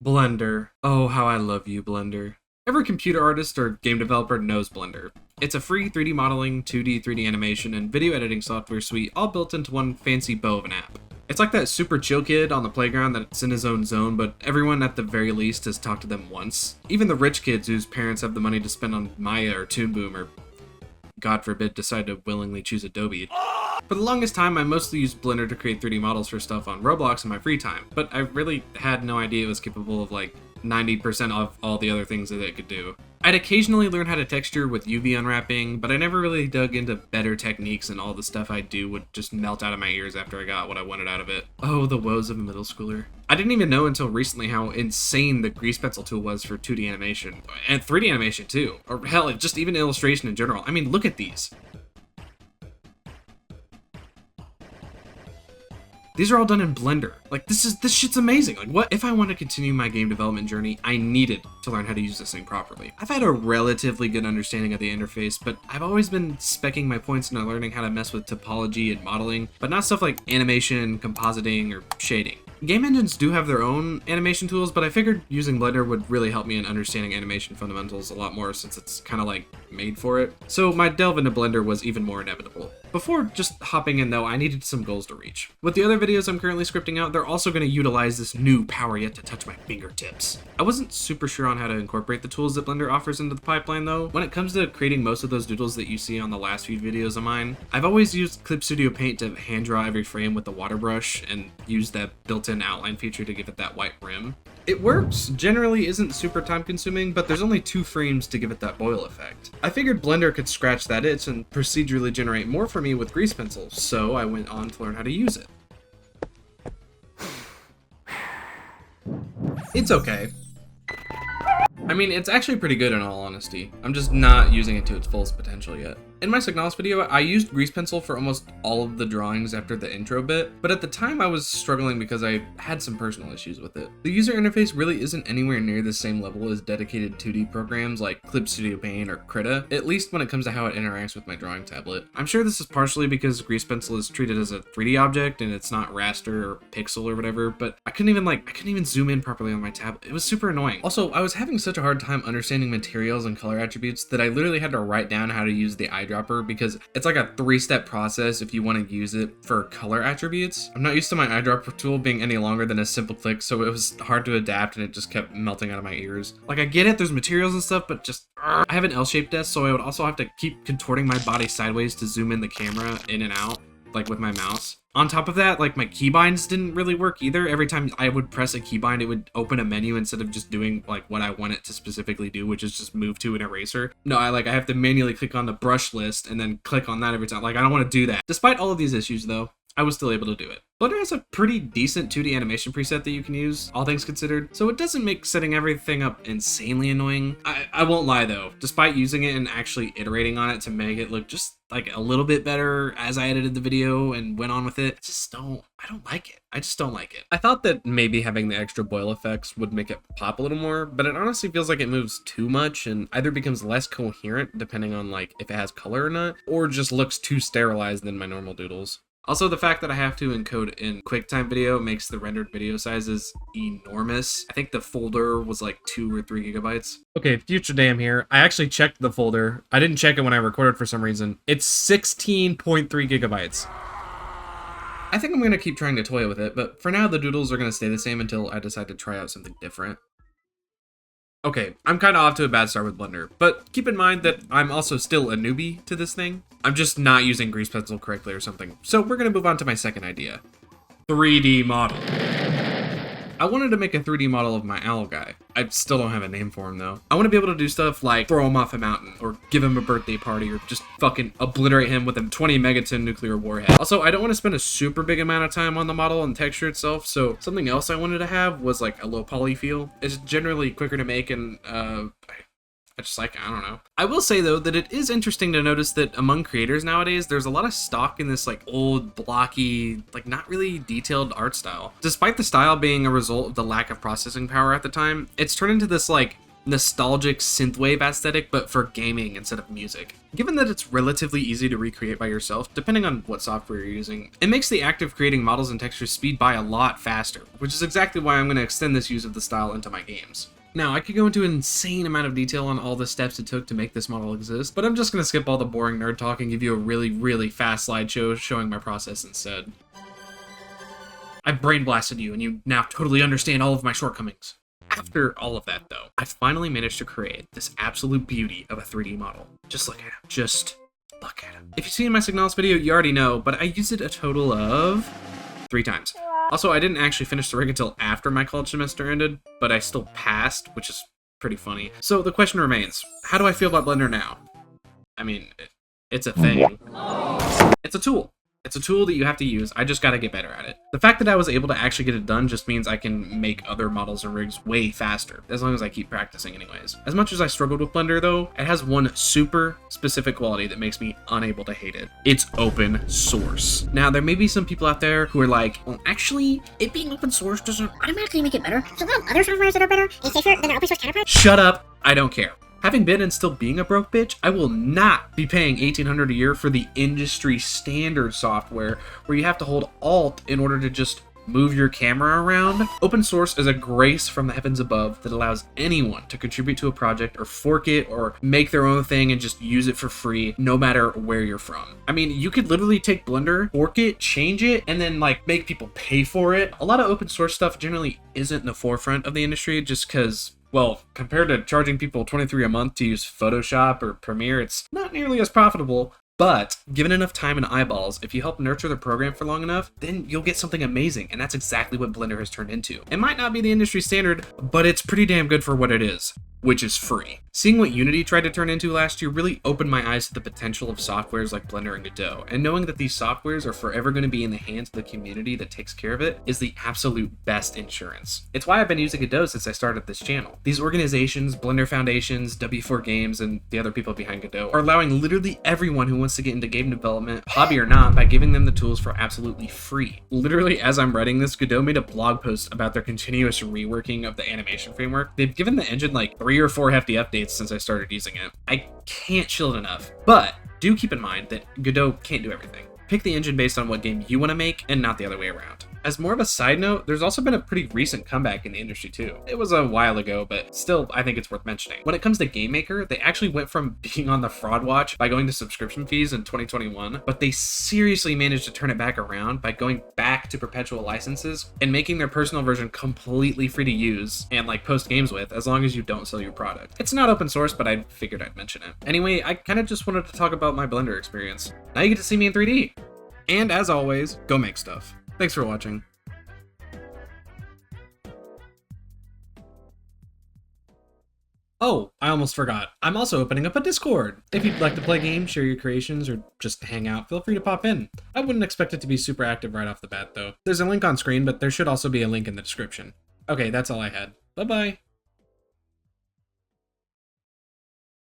Blender. Oh, how I love you, Blender. Every computer artist or game developer knows Blender. It's a free 3D modeling, 2D, 3D animation, and video editing software suite all built into one fancy bow of an app. It's like that super chill kid on the playground that's in his own zone, but everyone at the very least has talked to them once. Even the rich kids whose parents have the money to spend on Maya or Toon Boom or, God forbid, decide to willingly choose Adobe. For the longest time, I mostly used Blender to create 3D models for stuff on Roblox in my free time, but I really had no idea it was capable of like 90% of all the other things that it could do. I'd occasionally learn how to texture with UV unwrapping, but I never really dug into better techniques, and all the stuff I do would just melt out of my ears after I got what I wanted out of it. Oh, the woes of a middle schooler. I didn't even know until recently how insane the grease pencil tool was for 2D animation, and 3D animation too, or hell, just even illustration in general. I mean, look at these. These are all done in Blender. Like, this shit's amazing. Like, what if I want to continue my game development journey, I needed to learn how to use this thing properly. I've had a relatively good understanding of the interface, but I've always been specking my points into learning how to mess with topology and modeling, but not stuff like animation, compositing, or shading. Game engines do have their own animation tools, but I figured using Blender would really help me in understanding animation fundamentals a lot more, since it's kind of like made for it. So my delve into Blender was even more inevitable. Before just hopping in though, I needed some goals to reach. With the other videos I'm currently scripting out, they're also going to utilize this new power yet to touch my fingertips. I wasn't super sure on how to incorporate the tools that Blender offers into the pipeline though. When it comes to creating most of those doodles that you see on the last few videos of mine, I've always used Clip Studio Paint to hand draw every frame with the water brush and use that built-in outline feature to give it that white rim. It works, generally isn't super time consuming, but there's only 2 frames to give it that boil effect. I figured Blender could scratch that itch and procedurally generate more for me with Grease Pencil, so I went on to learn how to use it. It's okay. I mean, it's actually pretty good in all honesty. I'm just not using it to its fullest potential yet. In my Signalis video, I used Grease Pencil for almost all of the drawings after the intro bit, but at the time I was struggling because I had some personal issues with it. The user interface really isn't anywhere near the same level as dedicated 2D programs like Clip Studio Paint or Krita, at least when it comes to how it interacts with my drawing tablet. I'm sure this is partially because Grease Pencil is treated as a 3D object and it's not raster or pixel or whatever, but I couldn't even zoom in properly on my tablet. It was super annoying. Also, I was having such a hard time understanding materials and color attributes that I literally had to write down how to use the eyedropper, because it's like a 3-step process if you want to use it for color attributes. I'm not used to my eyedropper tool being any longer than a simple click, so it was hard to adapt and it just kept melting out of my ears. Like, I get it, there's materials and stuff, but just I have an L-shaped desk, so I would also have to keep contorting my body sideways to zoom in the camera in and out, like with my mouse. On top of that, like, my keybinds didn't really work either. Every time I would press a keybind, it would open a menu instead of just doing like what I want it to specifically do, which is just move to an eraser. No, I have to manually click on the brush list and then click on that every time. Like, I don't want to do that. Despite all of these issues though, I was still able to do it. Blender has a pretty decent 2D animation preset that you can use, all things considered, so it doesn't make setting everything up insanely annoying. I won't lie though, despite using it and actually iterating on it to make it look just like a little bit better as I edited the video and went on with it, I don't like it. I just don't like it. I thought that maybe having the extra boil effects would make it pop a little more, but it honestly feels like it moves too much and either becomes less coherent depending on like if it has color or not, or just looks too sterilized than my normal doodles. Also, the fact that I have to encode in QuickTime Video makes the rendered video sizes enormous. I think the folder was like 2 or 3 gigabytes. Okay, Future Dam here. I actually checked the folder. I didn't check it when I recorded for some reason. It's 16.3 gigabytes. I think I'm going to keep trying to toy with it, but for now the doodles are going to stay the same until I decide to try out something different. Okay, I'm kind of off to a bad start with Blender, but keep in mind that I'm also still a newbie to this thing. I'm just not using Grease Pencil correctly or something. So we're gonna move on to my second idea. 3D model. I wanted to make a 3D model of my owl guy. I still don't have a name for him though. I want to be able to do stuff like throw him off a mountain, or give him a birthday party, or just fucking obliterate him with a 20 megaton nuclear warhead. Also, I don't want to spend a super big amount of time on the model and texture itself, so something else I wanted to have was like a low poly feel. It's generally quicker to make and I don't know. I will say though that it is interesting to notice that among creators nowadays, there's a lot of stock in this like old, blocky, like not really detailed art style. Despite the style being a result of the lack of processing power at the time, it's turned into this like nostalgic synthwave aesthetic, but for gaming instead of music. Given that it's relatively easy to recreate by yourself, depending on what software you're using, it makes the act of creating models and textures speed by a lot faster, which is exactly why I'm going to extend this use of the style into my games. Now, I could go into an insane amount of detail on all the steps it took to make this model exist, but I'm just going to skip all the boring nerd talk and give you a really fast slideshow showing my process instead. I brain blasted you, and you now totally understand all of my shortcomings. After all of that, though, I finally managed to create this absolute beauty of a 3D model. Just look at him. Just look at him. If you've seen my Signalis video, you already know, but I used it a total of 3 times. Also, I didn't actually finish the rig until after my college semester ended, but I still passed, which is pretty funny. So the question remains, how do I feel about Blender now? I mean, it's a thing. It's a tool. It's a tool that you have to use. I just gotta get better at it. The fact that I was able to actually get it done just means I can make other models and rigs way faster, as long as I keep practicing anyways. As much as I struggled with Blender though, it has one super specific quality that makes me unable to hate it. It's open source. Now, there may be some people out there who are like, well, actually, it being open source doesn't automatically make it better. So there are other softwares that are better and safer than their open source counterparts. Shut up, I don't care. Having been and still being a broke bitch, I will not be paying $1,800 a year for the industry standard software where you have to hold Alt in order to just move your camera around. Open source is a grace from the heavens above that allows anyone to contribute to a project or fork it or make their own thing and just use it for free no matter where you're from. I mean, you could literally take Blender, fork it, change it, and then like make people pay for it. A lot of open source stuff generally isn't in the forefront of the industry just because, well, compared to charging people $23 a month to use Photoshop or Premiere, it's not nearly as profitable. But given enough time and eyeballs, if you help nurture the program for long enough, then you'll get something amazing, and that's exactly what Blender has turned into. It might not be the industry standard, but it's pretty damn good for what it is, which is free. Seeing what Unity tried to turn into last year really opened my eyes to the potential of softwares like Blender and Godot, and knowing that these softwares are forever going to be in the hands of the community that takes care of it is the absolute best insurance. It's why I've been using Godot since I started this channel. These organizations, Blender Foundations, W4 Games, and the other people behind Godot are allowing literally everyone who wants to get into game development, hobby or not, by giving them the tools for absolutely free. Literally, as I'm writing this, Godot made a blog post about their continuous reworking of the animation framework. They've given the engine like 3 or 4 hefty updates since I started using it. I can't chill it enough, but do keep in mind that Godot can't do everything. Pick the engine based on what game you want to make and not the other way around. As more of a side note, there's also been a pretty recent comeback in the industry too. It was a while ago, but still, I think it's worth mentioning. When it comes to GameMaker, they actually went from being on the fraud watch by going to subscription fees in 2021, but they seriously managed to turn it back around by going back to perpetual licenses and making their personal version completely free to use and like post games with, as long as you don't sell your product. It's not open source, but I figured I'd mention it. Anyway, I kind of just wanted to talk about my Blender experience. Now you get to see me in 3D. And as always, go make stuff. Thanks for watching. Oh, I almost forgot. I'm also opening up a Discord. If you'd like to play games, share your creations, or just hang out, feel free to pop in. I wouldn't expect it to be super active right off the bat, though. There's a link on screen, but there should also be a link in the description. Okay, that's all I had. Bye-bye.